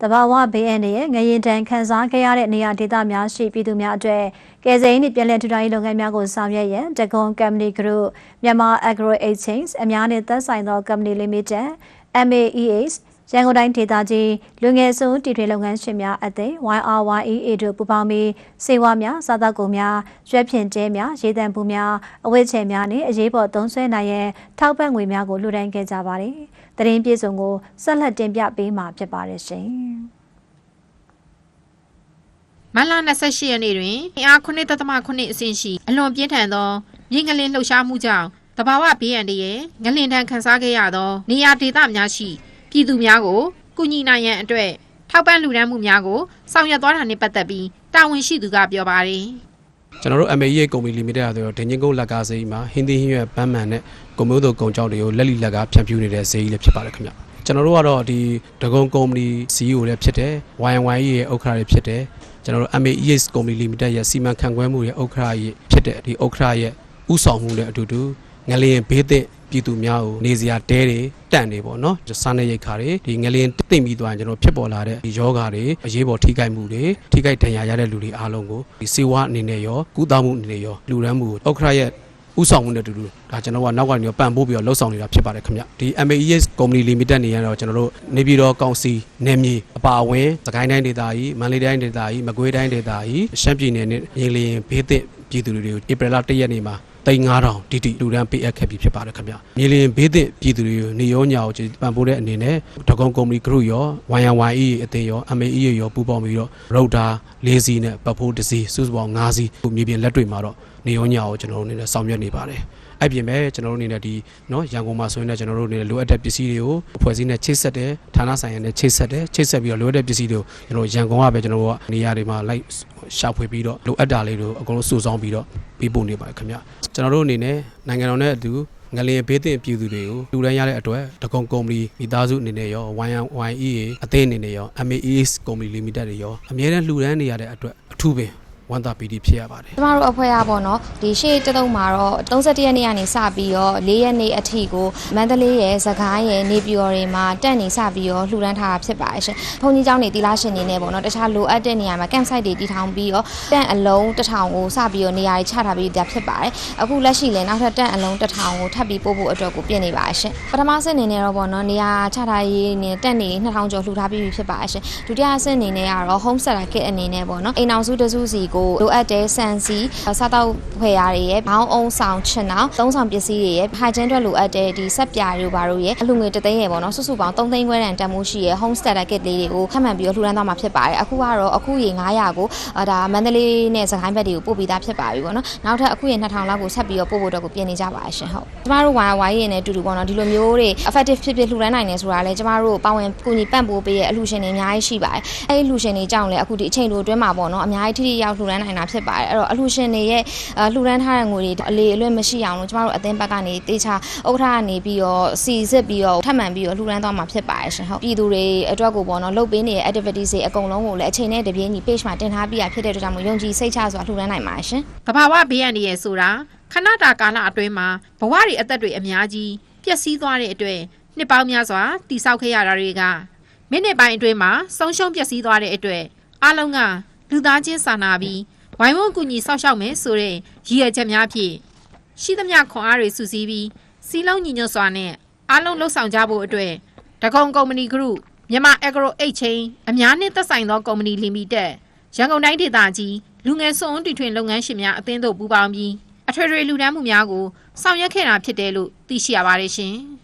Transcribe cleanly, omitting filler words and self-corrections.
တဘာဝဘေးအန္တရာယ်ငရင်တန်ခန်းစားခဲ့ရတဲ့နေရာဒေသများရှိပြည်သူများအတွက်ကယ်ဆယ်ရေးနှင့်ပြည်လည်ထူထောင်ရေးလုပ်ငန်းများကိုဆောင်ရွက်ရန်တကွန်ကမ္ပဏီဂရုမြန်မာ Agro Exchange အများနဲ့သက်ဆိုင်သောကုမ္ပဏီ Limited MAES ရန်ကုန်တိုင်းဒေသကြီးလူငယ်စုတီထွေလုပ်ငန်းရှင်များအသင်း YRYEA တို့ပူးပေါင်းပြီးစေဝါများစားသောက်ကုန်များရွက်ဖြင့်ကျဲများရေသန့်ဘူးများအဝတ်ချယ်များနဲ့အရေးပေါ်သုံးစွဲနိုင်ရန်ထောက်ပံ့ငွေများကိုလှူဒါန်းခဲ့ကြပါတယ်။သတင်းပြေဆုံးကိုဆက်လက်တင်ပြပေးမှာဖြစ်ပါတယ်ရှင်။မလ28ရက်နေ့တွင်အား9.9အဆင့်ရှိအလွန်ပြင်းထန်သောမြေငလင်လှုပ်ရှားမှုကြောင့်တဘာဝဘေးအန္တရာယ်ငလင်တန်းခန်းစားခဲ့ရသောနေရာဒေသများရှိပြည်သူများကိုကူညီနိုင်ရန်အတွက်ထောက်ပံ့လှူဒါန်းမှုများကိုဆောင်ရွက်သွားတာနှင့်ပတ်သက်ပြီးတာဝန်ရှိသူကပြောပါတယ်။ကျွန်တော်တို့ MAEA ကုမ္ပဏီ Limited ဆိုတော့ဒင်းချင်းကုန်းလက်ကားဈေးမှာဟင်းသီးဟင်းရွက်ပန်းမှန်နဲ့ကုန်မျိုးတို့ကုန်ကြောက်တွေကိုလက်လီလက်ကဖြန့်ဖြူးနေတဲ့ဈေးလည်းဖြစ်ပါတယ်ခင်ဗျ။ကျွန်တော်တို့ကတော့ဒီဒဂုံကုမ္ပဏီ CEO လည်းဖြစ်တယ် YNYE ရဲ့ဥက္ကဋ္ဌလည်းဖြစ်တယ်ကျွန်တော်တို့ MAEA ကုမ္ပဏီ Limited ရဲ့စီမံခန့်ခွဲမှုရဲ့ဥက္ကဋ္ဌရဲ့ဖြစ်တဲ့ဒီဥက္ကဋ္ဌရဲ့ဥဆောင်မှုနဲ့အတူတူငလျင်ဘေးသင့်ပြည်သူများကိုနေစရာတဲတွေတန့်နေပေါ့နော်စားနေရိတ်ခါတွေဒီငလျင်သိမ့်ပြီးသွားရင်ကျွန်တော်ဖြစ်ပေါ်လာတဲ့ဒီယောဂါတွေအရေးပေါ်ထိခိုက်မှုတွေထိခိုက်ဒဏ်ရာရတဲ့လူတွေအားလုံးကိုဒီစေဝါအနေနဲ့ရောကုသမှုအနေနဲ့ရောလူရန်မှုဥက္ကဋ္ဌရဲ့ဥဆောင်မှုနဲ့တူတူဒါကျွန်တော်ကနောက်ကနေပံ့ပိုးပြီးတော့လှုပ်ဆောင်နေတာဖြစ်ပါတယ်ခင်ဗျဒီ MAES ကုမ္ပဏီ Limited နေရတော့ကျွန်တော်တို့နေပြည်တော်ကောင်စီနယ်မြေအပါအဝင်စကိုင်းတိုင်းဒေသကြီးမန္တလေးတိုင်းဒေသကြီးမကွေးတိုင်းဒေသကြီးရှမ်းပြည်နယ်နဲ့ရေလျင်ဘေးသင့်ပြည်သူတွေကိုဧပြီလ1ရက်နေ့မှာ3,500တိတိလူဒန်းပေးအပ်ခဲ့ပြီးဖြစ်ပါတယ်ခင်ဗျ။မြေလင်ဘေးသင့်ပြည်သူတွေကိုနေရောညာကိုပံ့ပိုးတဲ့အနေနဲ့ဒဂုံကုမ္ပဏီဂရုရော YNYE အသင်းရော MAEA ရောပူးပေါင်းပြီးတော့ရုတ်တာ၄စီးနဲ့ပတ်ဖိုး1စီးစုစုပေါင်း5စီးမြေပြင်လက်တွေ့မှာတော့နေရောညာကိုကျွန်တော်တို့အနေနဲ့ဆောင်ရွက်နေပါတယ်။အဲ့ပြင်မဲ့ကျွန်တော်တို့အနေနဲ့ဒီနော်ရန်ကုန်မှာဆိုရင်လည်းကျွန်တော်တို့အနေနဲ့လိုအပ်တဲ့ပစ္စည်းတွေကိုအဖွဲ့အစည်းနဲ့ချိတ်ဆက်တယ်ဌာနဆိုင်ရာနဲ့ချိတ်ဆက်ပြီးတော့လိုအပ်တဲ့ပစ္စည်းတွေကိုကျွန်တော်ရန်ကုန်ကပဲကျွန်တော်တို့ကနေရာတွေမှာလိုက်ရှာဖွေပြီးတော့လိုအပ်တာလေးတွေအကုန်လုံးစုဆောင်းပြီးတော့ပေးပို့နေပါတယ်ခင်ဗျကျွန်တော်တို့အနေနဲ့နိုင်ငံတော်နဲ့အတူငလျင်ဘေးသင့်ပြည်သူတွေကိုလူဒန်းရတဲ့အတွက်တကုံကုမ္ပဏီမိသားစုအနေနဲ့ရော YNYE အသင်းအနေနဲ့ရော MAES ကုမ္ပဏီ Limited တွေရောအမြဲတမ်းလှူဒန်းနေရတဲ့အတွက်အထူးပင်ဝမ်းသာပီတိဖြစ်ရပါတယ်ကျမတို့အဖွဲ့ရပေါ့နော်ဒီရှေ့တုံးမှာတော့31ရက်နေ့ကနေစပြီးတော့4ရက်နေ့အထိကိုမန္တလေးရဲ့စကိုင်းရဲ့နေပြည်တော်တွေမှာတက်နေစပြီးတော့လှူဒန်းထားတာဖြစ်ပါတယ်ရှင်ဘုန်းကြီးကျောင်းတွေတီလာရှင်တွေနဲ့ပေါ့နော်တခြားလိုအပ်တဲ့နေရာမှာ camp site တွေတည်ထောင်ပြီးတော့တန့်အလုံး1000ကိုစပြီးတော့နေရာတွေချထားပြီးတာဖြစ်ပါတယ်အခုလက်ရှိလည်းနောက်ထပ်တန့်အလုံး1000ကိုထပ်ပြီးပို့ဖို့အတွက်ကိုပြင်နေပါတယ်ရှင်ပထမဆင့်အနေနဲ့တော့ပေါ့နော်နေရာချထားရေးနဲ့တက်နေ2000ကျော်လှူထားပြီးဖြစ်ပါတယ်ရှင်ဒုတိယဆင့်အနေနဲ့ကတော့ home center kit အနေနဲ့ပေါ့နော်အိမ်အောင်စုတစုစီကိုလိုအပ်တဲ့ဆန်စီစားတောက်ဖွယ်ရာတွေရဲ့ဘောင်းအောင်ဆောင်ချင်အောင်သုံးဆောင်ပစ္စည်းတွေရဲ့ဟိုင်ဂျင်အတွက်လိုအပ်တဲ့ဒီဆက်ပြာတွေဘာလို့ရဲ့အလှငွေ3သိန်းရဲ့ပေါ့နော်စုစုပေါင်း3သိန်းခွဲတန်တန်မိုးရှိရဲ့ home starter kit လေးတွေကိုခန့်မှန်ပြီးတော့လှူဒါန်းသွားမှာဖြစ်ပါတယ်အခုကတော့အခုရေ900ကိုဒါမန္တလေးနဲ့စကိုင်းဘက်တွေကိုပို့ပြီးသားဖြစ်ပါပြီပေါ့နော်နောက်ထပ်အခုရေ2000လောက်ကိုဆက်ပြီးတော့ပို့ဖို့အတွက်ကိုပြင်နေကြပါရှင်ဟုတ်ကျမတို့ YY ရဲ့နဲ့အတူတူပေါ့နော်ဒီလိုမျိုးတွေ effective ဖြစ်လှူဒါန်းနိုင်တယ်ဆိုတာလည်းကျမတို့ပါဝင်ကူညီပံ့ပိုးပေးရဲ့အလှူရှင်တွေအများကြီးရှိပါတယ်အဲဒီလှူရှင်တွေကြောင့်လည်းအခုဒီအချိန်တိုအတွင်းမှာပေါ့နော်အများကြီးထိထိရောက်လှူဒါန်းနိုင်တာဖြစ်ပါတယ်အဲ့တော့အလှူရှင်တွေရဲ့လှူဒန်းထားတဲ့ငွေတွေအလေအလွတ်မရှိအောင်လို့ကျမတို့အသင်းဘက်ကနေတေချာဥက္ကဋ္ဌကနေပြီးတော့စီစစ်ပြီးတော့ထပ်မံပြီးတော့လှူဒန်းသွားမှာဖြစ်ပါတယ်ရှင်ဟုတ်ပြည်သူတွေအတွက်ကိုပေါ့နော်လုပ်ပေးနေတဲ့ activities တွေအကုန်လုံးကိုလည်းအချိန်နဲ့တပြေးညီ page မှာတင်ထားပြီးရဖြစ်တဲ့အတွက်ကြောင့်မို့ယုံကြည်စိတ်ချစွာလှူဒန်းနိုင်ပါတယ်ရှင်တဘာဝဘေးအန္တရာယ်ဆိုတာခဏတာကာလအတွင်းမှာဘဝတွေအသက်တွေအများကြီးပျက်စီးသွားတဲ့အတွက်နှစ်ပေါင်းများစွာတည်ဆောက်ခဲ့ရတာတွေကမိနစ်ပိုင်းအတွင်းမှာဆုံးရှုံးပျက်စီးသွားတဲ့အတွက်အားလုံးကလူသားချင်းစာနာပြီးဝိုင်းဝန်းကူညီဆောက်ရှောက်မယ်ဆိုတဲ့ရည်ရွယ်ချက်များဖြင့်ရှိသမျှခွန်အားတွေစုစည်းပြီးစီလုံးညီညွတ်စွာနဲ့အားလုံးလှုပ်ဆောင်ကြဖို့အတွက်ဒဂုံကုမ္ပဏီဂရုမြန်မာ Agro Exchange အများနဲ့သက်ဆိုင်သောကုမ္ပဏီ Limited ရန်ကုန်တိုင်းဒေသကြီးလူငယ်စွန့်တီထွင်လုပ်ငန်းရှင်များအသင်းတို့ပူးပေါင်းပြီးအထွေထွေလှူဒါန်းမှုများကိုဆောင်ရွက်ခဲ့တာဖြစ်တယ်လို့သိရှိရပါတယ်ရှင်။